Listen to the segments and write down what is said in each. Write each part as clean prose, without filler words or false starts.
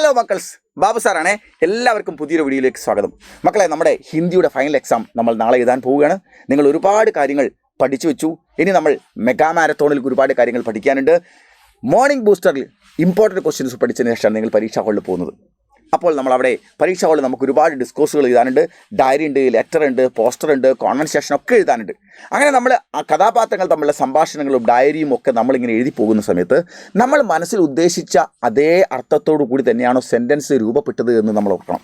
Hello മക്കൾസ്, Babu സാറാണേ. എല്ലാവർക്കും പുതിയൊരു വീഡിയോയിലേക്ക് സ്വാഗതം. മക്കളെ, നമ്മുടെ ഹിന്ദിയുടെ ഫൈനൽ എക്സാം നമ്മൾ നാളെ എഴുതാൻ പോവുകയാണ്. നിങ്ങൾ ഒരുപാട് കാര്യങ്ങൾ പഠിച്ചു വെച്ചു. ഇനി നമ്മൾ മെഗാ മാരത്തോണിൽ ഒരുപാട് കാര്യങ്ങൾ പഠിക്കാനുണ്ട്. മോർണിംഗ് ബൂസ്റ്ററിൽ ഇമ്പോർട്ടൻറ്റ് ക്വസ്റ്റ്യൻസ് പഠിച്ചതിന് ശേഷമാണ് നിങ്ങൾ പരീക്ഷാ ഹാളിൽ പോകുന്നത്. അപ്പോൾ നമ്മളവിടെ പരീക്ഷാ ഹാളിൽ നമുക്ക് ഒരുപാട് ഡിസ്കോഴ്സുകൾ എഴുതാനുണ്ട്. ഡയറി ഉണ്ട്, ലെറ്റർ ഉണ്ട്, പോസ്റ്റർ ഉണ്ട്, കോൺവെൻസേഷൻ ഒക്കെ എഴുതാനുണ്ട്. അങ്ങനെ നമ്മൾ ആ കഥാപാത്രങ്ങൾ തമ്മിലുള്ള സംഭാഷണങ്ങളും ഡയറിയും ഒക്കെ നമ്മളിങ്ങനെ എഴുതി പോകുന്ന സമയത്ത് നമ്മൾ മനസ്സിൽ ഉദ്ദേശിച്ച അതേ അർത്ഥത്തോടു കൂടി തന്നെയാണോ സെൻറ്റൻസ് രൂപപ്പെട്ടത് എന്ന് നമ്മൾ ഓർക്കണം.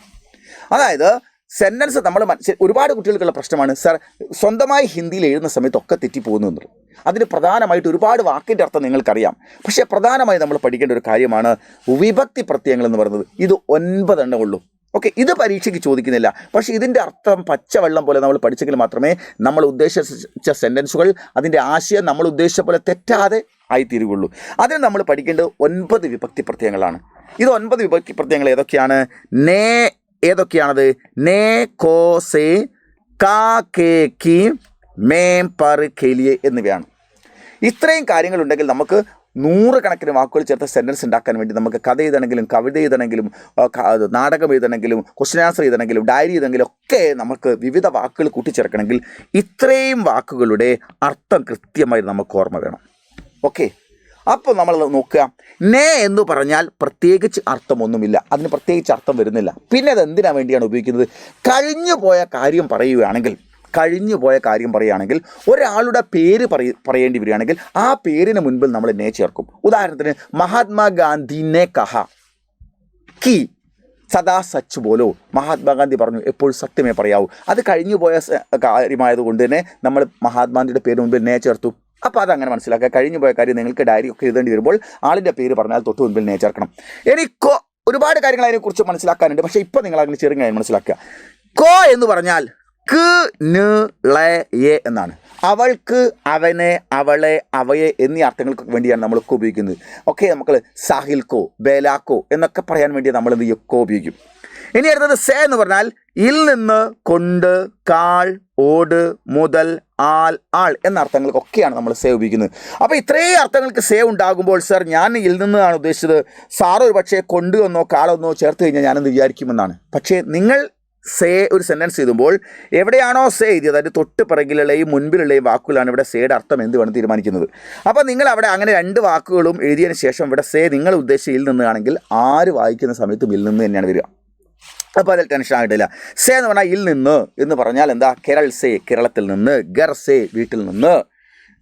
അതായത് സെൻറ്റൻസ് നമ്മൾ ഒരുപാട് കുട്ടികൾക്കുള്ള പ്രശ്നമാണ് സാർ, സ്വന്തമായി ഹിന്ദിയിൽ എഴുതുന്ന സമയത്തൊക്കെ തെറ്റിപ്പോകുന്നു എന്നുള്ളത്. അതിന് പ്രധാനമായിട്ട് ഒരുപാട് വാക്കിൻ്റെ അർത്ഥം നിങ്ങൾക്കറിയാം. പക്ഷേ പ്രധാനമായി നമ്മൾ പഠിക്കേണ്ട ഒരു കാര്യമാണ് വിഭക്തി പ്രത്യയങ്ങൾ എന്ന് പറയുന്നത്. ഇത് 9 എണ്ണം ഉള്ളൂ. ഓക്കെ, ഇത് പരീക്ഷയ്ക്ക് ചോദിക്കുന്നില്ല. പക്ഷേ ഇതിൻ്റെ അർത്ഥം പച്ചവെള്ളം പോലെ നമ്മൾ പഠിച്ചെങ്കിൽ മാത്രമേ നമ്മൾ ഉദ്ദേശിച്ച സെൻറ്റൻസുകൾ, അതിൻ്റെ ആശയം നമ്മൾ ഉദ്ദേശിച്ച പോലെ തെറ്റാതെ ആയിത്തീരുകയുള്ളൂ. അതിന് നമ്മൾ പഠിക്കേണ്ടത് 9 വിഭക്തി പ്രത്യയങ്ങളാണ്. ഇത് 9 വിഭക്തി പ്രത്യയങ്ങൾ ഏതൊക്കെയാണ്? ഏതൊക്കെയാണത്? നേ, കോ, സേ, കാ, കേ, കി, മേം, പർ, ഖേലിയെ എന്നിവയാണ്. ഇത്രയും കാര്യങ്ങളുണ്ടെങ്കിൽ നമുക്ക് 100 കണക്കിന് വാക്കുകൾ ചേർത്ത് സെൻറ്റൻസ് ഉണ്ടാക്കാൻ വേണ്ടി നമുക്ക് കഥ എഴുതണമെങ്കിലും, കവിത എഴുതണമെങ്കിലും, നാടകം എഴുതണമെങ്കിലും, ക്വസ്റ്റ്യൻ ആൻസർ എഴുതണമെങ്കിലും, ഡയറി എഴുതണമെങ്കിലും ഒക്കെ നമുക്ക് വിവിധ വാക്കുകൾ കൂട്ടിച്ചേർക്കണമെങ്കിൽ ഇത്രയും വാക്കുകളുടെ അർത്ഥം കൃത്യമായി നമുക്ക് ഓർമ്മ വേണം. ഓക്കെ, അപ്പോൾ നമ്മൾ നോക്കുക. നേ എന്ന് പറഞ്ഞാൽ പ്രത്യേകിച്ച് അർത്ഥമൊന്നുമില്ല, അതിന് പ്രത്യേകിച്ച് അർത്ഥം വരുന്നില്ല. പിന്നെ അത് എന്തിനാ വേണ്ടിയാണ് ഉപയോഗിക്കുന്നത്? കഴിഞ്ഞു പോയ കാര്യം പറയുകയാണെങ്കിൽ ഒരാളുടെ പേര് പറയേണ്ടി വരികയാണെങ്കിൽ ആ പേരിന് മുൻപിൽ നമ്മൾ നേ ചേർക്കും. ഉദാഹരണത്തിന് മഹാത്മാഗാന്ധിനെ കഹ കി സദാ സച്ച് പോലോ. മഹാത്മാഗാന്ധി പറഞ്ഞു എപ്പോഴും സത്യമേ പറയാവൂ. അത് കഴിഞ്ഞു പോയ കാര്യമായതുകൊണ്ട് തന്നെ നമ്മൾ മഹാത്മാഗാന്ധിയുടെ പേര് മുൻപിൽ നേ ചേർത്തു. അപ്പോൾ അതങ്ങനെ മനസ്സിലാക്കുക. കഴിഞ്ഞു പോയ കാര്യം നിങ്ങൾക്ക് ഡയറി ഒക്കെ എഴുതേണ്ടി വരുമ്പോൾ ആളിൻ്റെ പേര് പറഞ്ഞാൽ തൊട്ട് മുൻപിൽ നേ ചേർക്കണം. എനിക്കോ ഒരുപാട് കാര്യങ്ങൾ അതിനെക്കുറിച്ച് മനസ്സിലാക്കാനുണ്ട്. പക്ഷേ ഇപ്പോൾ നിങ്ങൾ അങ്ങനെ ചെറുങ്ങനെ മനസ്സിലാക്കുക. കോ എന്ന് പറഞ്ഞാൽ ക്, ന്, ള, യെ എന്നാണ്. അവൾക്ക്, അവനെ, അവളെ, അവയെ എന്നീ അർത്ഥങ്ങൾക്ക് വേണ്ടിയാണ് നമ്മൾ കോ ഉപയോഗിക്കുന്നത്. ഓക്കെ, നമുക്ക് സാഹിൽക്കോ, ബേലാക്കോ എന്നൊക്കെ പറയാൻ വേണ്ടി നമ്മൾ എന്ത് ചെയ്യും? കോ ഉപയോഗിക്കും. ഇനി അടുത്തത് സേ എന്ന് പറഞ്ഞാൽ ഇൽ നിന്ന്, കൊണ്ട്, കാൾ, ഓട്, മുതൽ, ആൾ, ആൾ എന്ന അർത്ഥങ്ങൾക്കൊക്കെയാണ് നമ്മൾ സേ ഉപയോഗിക്കുന്നത്. അപ്പോൾ ഇത്രയും അർത്ഥങ്ങൾക്ക് സേ ഉണ്ടാകുമ്പോൾ സാർ ഞാൻ ഇൽ നിന്നാണ് ഉദ്ദേശിച്ചത്, സാറ് ഒരു പക്ഷേ കൊണ്ട് എന്നോ കാളെന്നോ ചേർത്ത് കഴിഞ്ഞാൽ ഞാനെന്ന് വിചാരിക്കുമെന്നാണ്. പക്ഷേ നിങ്ങൾ സേ ഒരു സെൻറ്റൻസ് എഴുതുമ്പോൾ എവിടെയാണോ സേ എഴുതിയത് അതിൻ്റെ തൊട്ട് പിറകിലുള്ളയും മുൻപിലുള്ളയും വാക്കുകളാണ് ഇവിടെ സേയുടെ അർത്ഥം എന്ത് വേണം തീരുമാനിക്കുന്നത്. അപ്പോൾ നിങ്ങൾ അവിടെ അങ്ങനെ 2 വാക്കുകളും എഴുതിയതിന് ശേഷം ഇവിടെ സേ നിങ്ങൾ ഉദ്ദേശിച്ച ഇൽ നിന്നാണെങ്കിൽ ആര് വായിക്കുന്ന സമയത്തും ഇൽ നിന്ന് തന്നെയാണ് വരിക. അപ്പോൾ അതിൽ ടെൻഷൻ ആയിട്ടില്ല. സേ എന്ന് പറഞ്ഞാൽ ഇൽ നിന്ന് എന്ന് പറഞ്ഞാൽ എന്താ? കേരൾ സേ കേരളത്തിൽ നിന്ന്, ഗർ സേ വീട്ടിൽ നിന്ന്,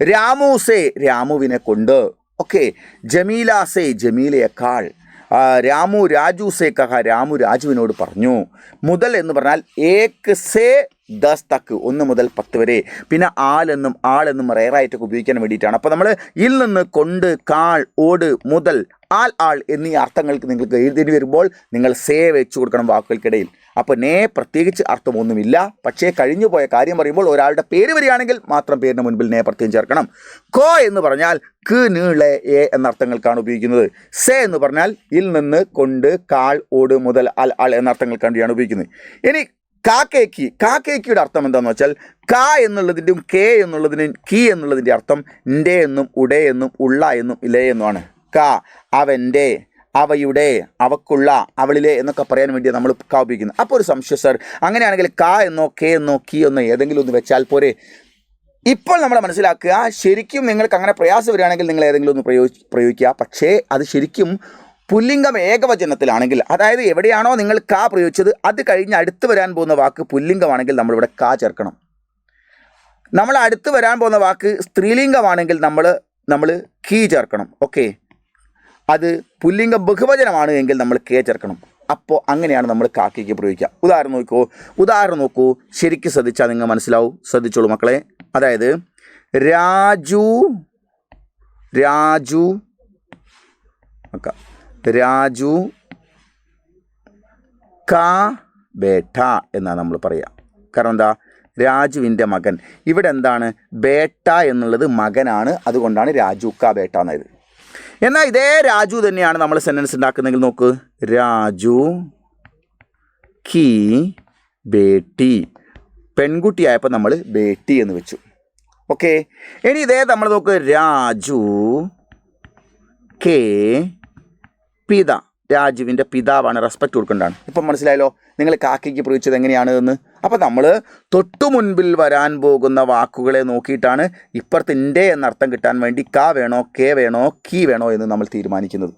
രാമു സേ രാമുവിനെ കൊണ്ട്, ഓക്കെ, ജമീല സേ ജമീലയേക്കാൾ, രാമു രാജു സേ കഹ രാമു രാജുവിനോട് പറഞ്ഞു. മുതൽ എന്ന് പറഞ്ഞാൽ ഏക് സേ 10 തക്ക് 1 മുതൽ 10 വരെ. പിന്നെ ആളെന്നും റെയറായിട്ടൊക്കെ ഉപയോഗിക്കാൻ വേണ്ടിയിട്ടാണ്. അപ്പോൾ നമ്മൾ ഇൽ നിന്ന്, കൊണ്ട്, കാൾ, ഓട്, മുതൽ, ആൾ എന്നീ അർത്ഥങ്ങൾക്ക് നിങ്ങൾക്ക് എഴുതി വരുമ്പോൾ നിങ്ങൾ സേ വെച്ച് കൊടുക്കണം വാക്കുകൾക്കിടയിൽ. അപ്പോൾ നേ പ്രത്യേകിച്ച് അർത്ഥമൊന്നുമില്ല. പക്ഷേ കഴിഞ്ഞു പോയ കാര്യം പറയുമ്പോൾ ഒരാളുടെ പേര് വരികയാണെങ്കിൽ മാത്രം പേരിന് മുൻപിൽ നേ പ്രത്യേകം ചേർക്കണം. കോ എന്ന് പറഞ്ഞാൽ ക്, ന്, ള, യെ എന്ന അർത്ഥങ്ങൾക്കാണ് ഉപയോഗിക്കുന്നത്. സേ എന്ന് പറഞ്ഞാൽ ഇൽ നിന്ന്, കൊണ്ട്, കാൾ, ഓട്, മുതൽ, ആൾ എന്ന അർത്ഥങ്ങൾക്ക് വേണ്ടിയാണ് ഉപയോഗിക്കുന്നത്. ഇനി കാക്കേക്കിയുടെ അർത്ഥം എന്താണെന്ന് വെച്ചാൽ കാ എന്നുള്ളതിൻ്റെയും കെ എന്നുള്ളതിനും കി എന്നുള്ളതിൻ്റെ അർത്ഥം ൻ്റെ എന്നും ഉടേ എന്നും ഉള്ള എന്നും ഇലേ എന്നുമാണ്. കാ അവൻ്റെ, അവയുടെ, അവക്കുള്ള, അവളിലെ എന്നൊക്കെ പറയാൻ വേണ്ടി നമ്മൾ കാ ഉപയോഗിക്കുന്നത്. അപ്പോൾ ഒരു സംശയം സാർ, അങ്ങനെയാണെങ്കിൽ കാ എന്നോ കെ എന്നോ കി എന്നോ ഏതെങ്കിലും ഒന്ന് വെച്ചാൽ പോരെ? ഇപ്പോൾ നമ്മൾ മനസ്സിലാക്കുക, ശരിക്കും നിങ്ങൾക്ക് അങ്ങനെ പ്രയാസം വരികയാണെങ്കിൽ നിങ്ങൾ ഏതെങ്കിലും ഒന്ന് പ്രയോഗിക്കുക. പക്ഷേ അത് ശരിക്കും പുല്ലിംഗം ഏകവചനത്തിലാണെങ്കിൽ, അതായത് എവിടെയാണോ നിങ്ങൾ കാ പ്രയോഗിച്ചത് അത് കഴിഞ്ഞ് അടുത്ത് വരാൻ പോകുന്ന വാക്ക് പുല്ലിംഗമാണെങ്കിൽ നമ്മളിവിടെ കാ ചേർക്കണം. നമ്മൾ അടുത്ത് വരാൻ പോകുന്ന വാക്ക് സ്ത്രീലിംഗമാണെങ്കിൽ നമ്മൾ കീ ചേർക്കണം. ഓക്കെ, അത് പുല്ലിംഗ ബഹുവചനമാണ് എങ്കിൽ നമ്മൾ കെ ചേർക്കണം. അപ്പോൾ അങ്ങനെയാണ് നമ്മൾ കാക്കയ്ക്ക് പ്രയോഗിക്കുക. ഉദാഹരണം നോക്കൂ, ശരിക്കും ശ്രദ്ധിച്ചാൽ നിങ്ങൾ മനസ്സിലാവും. ശ്രദ്ധിച്ചോളൂ മക്കളെ. അതായത് രാജു കാ ബേട്ട എന്നാണ് നമ്മൾ പറയുക. കാരണം എന്താ? രാജുവിൻ്റെ മകൻ. ഇവിടെ എന്താണ്? ബേട്ട എന്നുള്ളത് മകനാണ്, അതുകൊണ്ടാണ് രാജു കാ ബേട്ട എന്നായത്. എന്നാൽ ഇതേ രാജു തന്നെയാണ് നമ്മൾ സെൻറ്റൻസ് ഉണ്ടാക്കുന്നെങ്കിൽ നോക്ക്, രാജു കി ബേട്ടി. പെൺകുട്ടിയായപ്പോൾ നമ്മൾ ബേട്ടി എന്ന് വെച്ചു. ഓക്കെ, ഇനി ഇതേ നമ്മൾ നോക്ക്, രാജു കെ പിത രാജുവിൻ്റെ പിതാവാണ്, റെസ്പെക്റ്റ് കൊടുക്കേണ്ടതാണ്. ഇപ്പം മനസ്സിലായല്ലോ നിങ്ങൾ കാക്കയ്ക്ക് പ്രയോഗിച്ചത് എങ്ങനെയാണ് എന്ന്. അപ്പോൾ നമ്മൾ തൊട്ടു മുൻപിൽ വരാൻ പോകുന്ന വാക്കുകളെ നോക്കിയിട്ടാണ് ഇപ്പുറത്തിൻ്റെ എന്നർത്ഥം കിട്ടാൻ വേണ്ടി ക വേണോ കെ വേണോ കീ വേണോ എന്ന് നമ്മൾ തീരുമാനിക്കുന്നത്.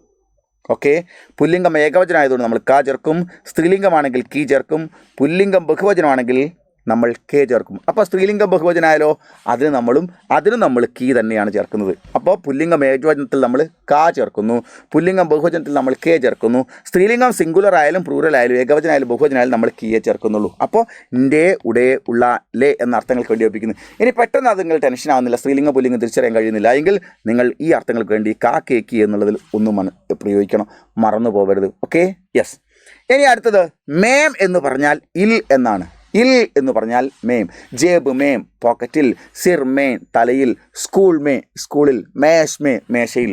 ഓക്കെ, പുല്ലിംഗം ഏകവചനമായതുകൊണ്ട് നമ്മൾ ക ചേർക്കും, സ്ത്രീലിംഗമാണെങ്കിൽ കീ ചേർക്കും, പുല്ലിംഗം ബഹുവചനമാണെങ്കിൽ നമ്മൾ കെ ചേർക്കും. അപ്പോൾ സ്ത്രീലിംഗം ബഹുവചനമായാലോ അതിന് നമ്മൾ കീ തന്നെയാണ് ചേർക്കുന്നത്. അപ്പോൾ പുല്ലിംഗം ഏകവചനത്തിൽ നമ്മൾ ക ചേർക്കുന്നു, പുല്ലിംഗം ബഹുവചനത്തിൽ നമ്മൾ കെ ചേർക്കുന്നു. സ്ത്രീലിംഗം സിംഗുലർ ആയാലും പ്ലൂറൽ ആയാലും ഏകവചനമായാലും ബഹുവചനമായാലും നമ്മൾ കീയെ ചേർക്കുന്നുള്ളൂ. അപ്പോൾ ഇൻ്റെ ഉടേ ഉള്ള ലേ എന്ന അർത്ഥങ്ങൾക്ക് വേണ്ടി ഉപയോഗിക്കുന്നു. ഇനി പെട്ടെന്ന് അത് നിങ്ങൾ ടെൻഷൻ ആവുന്നില്ല, സ്ത്രീലിംഗം പുല്ലിംഗം തിരിച്ചറിയാൻ കഴിയുന്നില്ല എങ്കിൽ നിങ്ങൾ ഈ അർത്ഥങ്ങൾക്ക് വേണ്ടി കാ കെ കീ എന്നുള്ളതിൽ ഒന്നും പ്രയോഗിക്കണം, മറന്നു പോകരുത്. Okay, yes. ഇനി അടുത്തത് മേം എന്ന് പറഞ്ഞാൽ ഇൽ എന്നാണ്. ഇൽ എന്ന് പറഞ്ഞാൽ മേം. ജേബ് മേം പോക്കറ്റിൽ, സിർ മേ തലയിൽ, സ്കൂൾ മേ സ്കൂളിൽ, മേശ് മേ മേശയിൽ.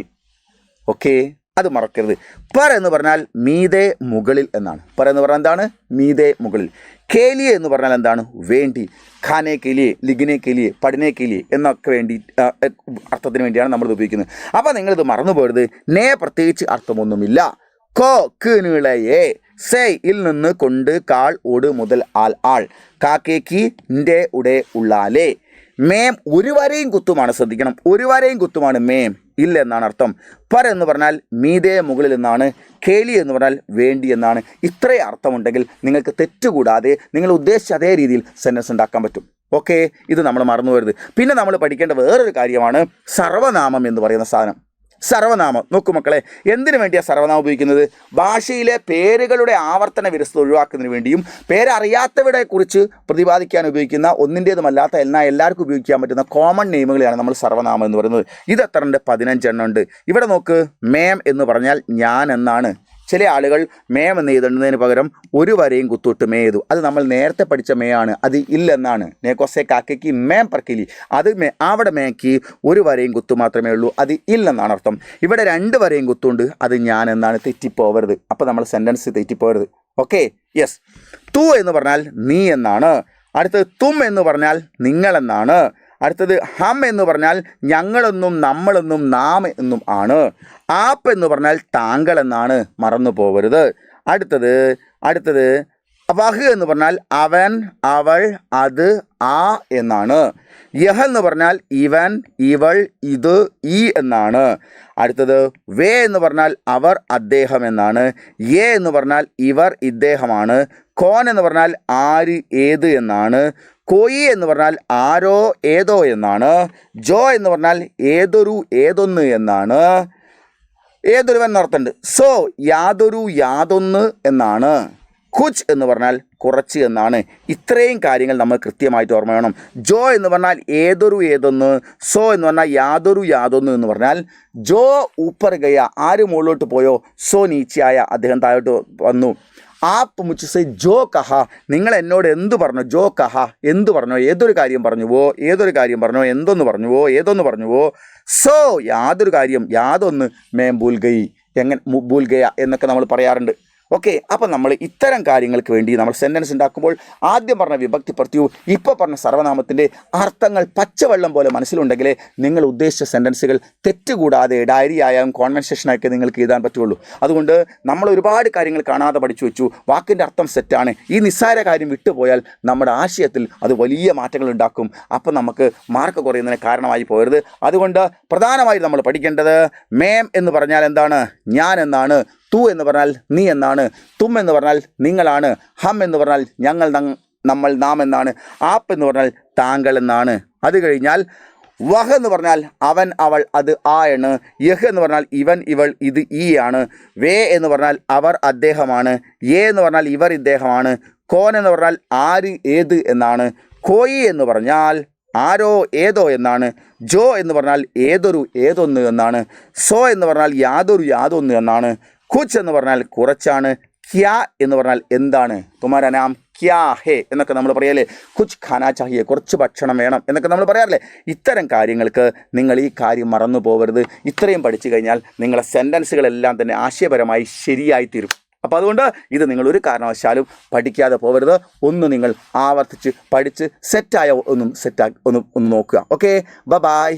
ഓക്കെ, അത് മറക്കരുത്. പർ എന്ന് പറഞ്ഞാൽ മീതെ മുകളിൽ എന്നാണ്. പർ എന്ന് പറഞ്ഞാൽ എന്താണ്? മീതെ മുകളിൽ. കേലിയെ എന്ന് പറഞ്ഞാൽ എന്താണ്? വേണ്ടി. ഖാനെ കേലിയെ, ലിഖിനെ കേലിയെ, പഠിനെ കേലിയെ എന്നൊക്കെ വേണ്ടി അർത്ഥത്തിന് വേണ്ടിയാണ് നമ്മളിത് ഉപയോഗിക്കുന്നത്. അപ്പോൾ നിങ്ങളിത് മറന്നു പോകരുത്. നേ പ്രത്യേകിച്ച് അർത്ഥമൊന്നുമില്ല. കോ നീളയെ, സേ ഇൽ നിന്ന് കൊണ്ട്, കാൾ ഓട് മുതൽ ആൽ ആൾ, കാക്കേക്ക് ഇൻ്റെ ഉടേ ഉള്ളാലേ. മേം ഒരു വരെയും കുത്തുമാണ്, ശ്രദ്ധിക്കണം, ഒരു വരെയും കുത്തുമാണ് മേം. ഇല്ല എന്നാണ് അർത്ഥം. പർ എന്ന് പറഞ്ഞാൽ മീതെ മുകളിൽ എന്നാണ്. കേലി എന്ന് പറഞ്ഞാൽ വേണ്ടി എന്നാണ്. ഇത്രയും അർത്ഥമുണ്ടെങ്കിൽ നിങ്ങൾക്ക് തെറ്റുകൂടാതെ നിങ്ങൾ ഉദ്ദേശിച്ച അതേ രീതിയിൽ സെൻറ്റൻസ് ഉണ്ടാക്കാൻ പറ്റും. ഓക്കെ, ഇത് നമ്മൾ മറന്നു വരുത്. പിന്നെ നമ്മൾ പഠിക്കേണ്ട വേറൊരു കാര്യമാണ് സർവനാമം എന്ന് പറയുന്ന സാധനം. സർവനാമം നോക്കൂ മക്കളെ, എന്തിനു വേണ്ടിയാണ് സർവനാമം ഉപയോഗിക്കുന്നത്? ഭാഷയിലെ പേരുകളുടെ ആവർത്തന വിരസത ഒഴിവാക്കുന്നതിന് വേണ്ടിയും പേരറിയാത്തവരെ കുറിച്ച് പ്രതിപാദിക്കാൻ ഉപയോഗിക്കുന്ന ഒന്നിൻ്റേതുമല്ലാത്ത എല്ലാവർക്കും ഉപയോഗിക്കാൻ പറ്റുന്ന കോമൺ നെയിമുകളെയാണ് നമ്മൾ സർവനാമം എന്ന് പറയുന്നത്. ഇത് എത്ര ഉണ്ട്? 15 എണ്ണം ഉണ്ട്. ഇവിടെ നോക്ക്, മേം എന്ന് പറഞ്ഞാൽ ഞാൻ എന്നാണ്. ചില ആളുകൾ മേം എന്ന് എഴുതുന്നതിന് പകരം ഒരു വരെയും കുത്തിട്ട് മേ എഴുതു. അത് നമ്മൾ നേരത്തെ പഠിച്ച മേ ആണ്, അത് ഇല്ലെന്നാണ്. നേക്കോസെ കാക്കയ്ക്ക് മേം പറക്കിലി, അത് അവിടെ മേക്ക് ഒരു വരെയും കുത്തു മാത്രമേ ഉള്ളൂ, അത് ഇല്ലെന്നാണ് അർത്ഥം. ഇവിടെ 2 വരെയും കുത്തുണ്ട്, അത് ഞാൻ എന്നാണ്. തെറ്റിപ്പോവരുത്. അപ്പോൾ നമ്മൾ സെൻറ്റൻസ് തെറ്റിപ്പോവരുത്. Okay, yes. തു എന്ന് പറഞ്ഞാൽ നീ എന്നാണ്. അടുത്തത് തും എന്ന് പറഞ്ഞാൽ നിങ്ങളെന്നാണ്. അടുത്തത് ഹം എന്ന് പറഞ്ഞാൽ ഞങ്ങളെന്നും നമ്മളെന്നും നാം എന്നും ആണ്. ആപ്പ് എന്ന് പറഞ്ഞാൽ താങ്കൾ എന്നാണ്, മറന്നു പോകരുത്. അടുത്തത് വഹ് എന്ന് പറഞ്ഞാൽ അവൻ അവൾ അത് ആ എന്നാണ്. യഹ് എന്ന് പറഞ്ഞാൽ ഇവൻ ഇവൾ ഇത് ഈ എന്നാണ്. അടുത്തത് വേ എന്ന് പറഞ്ഞാൽ അവർ അദ്ദേഹം എന്നാണ്. യേ എന്ന് പറഞ്ഞാൽ ഇവർ ഇദ്ദേഹമാണ്. കോൻ എന്ന് പറഞ്ഞാൽ ആര് ഏത് എന്നാണ്. കോയി എന്ന് പറഞ്ഞാൽ ആരോ ഏതോ എന്നാണ്. ജോ എന്ന് പറഞ്ഞാൽ ഏതൊരു ഏതൊന്ന് എന്നാണ്. ഏതൊരുവൻ എന്നർത്ഥമുണ്ട്. സോ യാതൊരു യാതൊന്ന് എന്നാണ്. കുച്ച് എന്ന് പറഞ്ഞാൽ കുറച്ച് എന്നാണ്. ഇത്രയും കാര്യങ്ങൾ നമ്മൾ കൃത്യമായിട്ട് ഓർമ്മ വേണം. ജോ എന്ന് പറഞ്ഞാൽ ഏതൊരു ഏതൊന്ന്, സോ എന്ന് പറഞ്ഞാൽ യാതൊരു യാതൊന്ന് എന്ന് പറഞ്ഞാൽ ജോ ഊപ്പർ ഗയ, ആര് മുകളിലോട്ട് പോയോ, സോ നീച്ചയായ അദ്ദേഹം താഴോട്ട് വന്നു. ആപ്പ് മുച്ചസെ ജോ കഹ, നിങ്ങൾ എന്നോട് എന്തു പറഞ്ഞു, ജോ കഹ എന്തു പറഞ്ഞോ, ഏതൊരു കാര്യം പറഞ്ഞുവോ, എന്തൊന്ന് പറഞ്ഞുവോ. സോ യാതൊരു കാര്യം, യാതൊന്ന് മേം ഭൂൽഗയി, ഭൂൽഗയ എന്നൊക്കെ നമ്മൾ പറയാറുണ്ട്. ഓക്കെ, അപ്പം നമ്മൾ ഇത്തരം കാര്യങ്ങൾക്ക് വേണ്ടി നമ്മൾ സെൻറ്റൻസ് ഉണ്ടാക്കുമ്പോൾ ആദ്യം പറഞ്ഞ വിഭക്തി പ്രത്യയവും ഇപ്പോൾ പറഞ്ഞ സർവനാമത്തിൻ്റെ അർത്ഥങ്ങൾ പച്ചവെള്ളം പോലെ മനസ്സിലുണ്ടെങ്കിലേ നിങ്ങൾ ഉദ്ദേശിച്ച സെൻറ്റൻസുകൾ തെറ്റുകൂടാതെ ഡയറി ആയാലും കോൺവെർസേഷനായൊക്കെ നിങ്ങൾക്ക് എഴുതാൻ പറ്റുള്ളൂ. അതുകൊണ്ട് നമ്മൾ ഒരുപാട് കാര്യങ്ങൾ കാണാതെ പഠിച്ചു വെച്ചു. വാക്കിൻ്റെ അർത്ഥം സെറ്റാണ്. ഈ നിസ്സാര കാര്യം വിട്ടുപോയാൽ നമ്മുടെ ആശയത്തിൽ അത് വലിയ മാറ്റങ്ങൾ ഉണ്ടാക്കും. അപ്പം നമുക്ക് മാർക്ക് കുറയുന്നതിന് കാരണമായി പോകരുത്. അതുകൊണ്ട് പ്രധാനമായും നമ്മൾ പഠിക്കേണ്ടത് മേം എന്ന് പറഞ്ഞാൽ എന്താണ്? ഞാൻ എന്നാണ്. തു എന്ന് പറഞ്ഞാൽ നീ എന്നാണ്. തും എന്ന് പറഞ്ഞാൽ നിങ്ങളാണ്. ഹം എന്ന് പറഞ്ഞാൽ ഞങ്ങൾ, നമ്മൾ, നാം എന്നാണ്. ആപ്പ് എന്ന് പറഞ്ഞാൽ താങ്കൾ എന്നാണ്. അത് കഴിഞ്ഞാൽ വഹ് എന്ന് പറഞ്ഞാൽ അവൻ അവൾ അത് ആ ആണ്. യഹ് എന്ന് പറഞ്ഞാൽ ഇവൻ ഇവൾ ഇത് ഈ ആണ്. വേ എന്ന് പറഞ്ഞാൽ അവർ അദ്ദേഹമാണ്. യേ എന്ന് പറഞ്ഞാൽ ഇവർ ഇദ്ദേഹമാണ്. കോൻ എന്ന് പറഞ്ഞാൽ ആര് ഏത് എന്നാണ്. കോയി എന്ന് പറഞ്ഞാൽ ആരോ ഏതോ എന്നാണ്. ജോ എന്ന് പറഞ്ഞാൽ ഏതൊരു ഏതൊന്ന് എന്നാണ്. സോ എന്ന് പറഞ്ഞാൽ യാതൊരു യാതൊന്ന് എന്നാണ്. കുച്ച് എന്ന് പറഞ്ഞാൽ കുറച്ചാണ്. ക്യാ എന്ന് പറഞ്ഞാൽ എന്താണ്. തുമാരാ നാം ക്യാ ഹേ എന്നൊക്കെ നമ്മൾ പറയാല്ലേ. കുച്ച് ഖാനാ ചാഹിയെ, കുറച്ച് ഭക്ഷണം വേണം എന്നൊക്കെ നമ്മൾ പറയാറില്ലേ. ഇത്തരം കാര്യങ്ങൾക്ക് നിങ്ങൾ ഈ കാര്യം മറന്നു പോകരുത്. ഇത്രയും പഠിച്ചു കഴിഞ്ഞാൽ നിങ്ങളെ സെൻറ്റൻസുകളെല്ലാം തന്നെ ആശയപരമായി ശരിയായി തീരും. അപ്പോൾ അതുകൊണ്ട് ഇത് നിങ്ങൾ ഒരു കാരണവശാലും പഠിക്കാതെ പോകരുത്. ഒന്ന് നിങ്ങൾ ആവർത്തിച്ച് പഠിച്ച് സെറ്റായ ഒന്ന് നോക്കുക. Okay, by.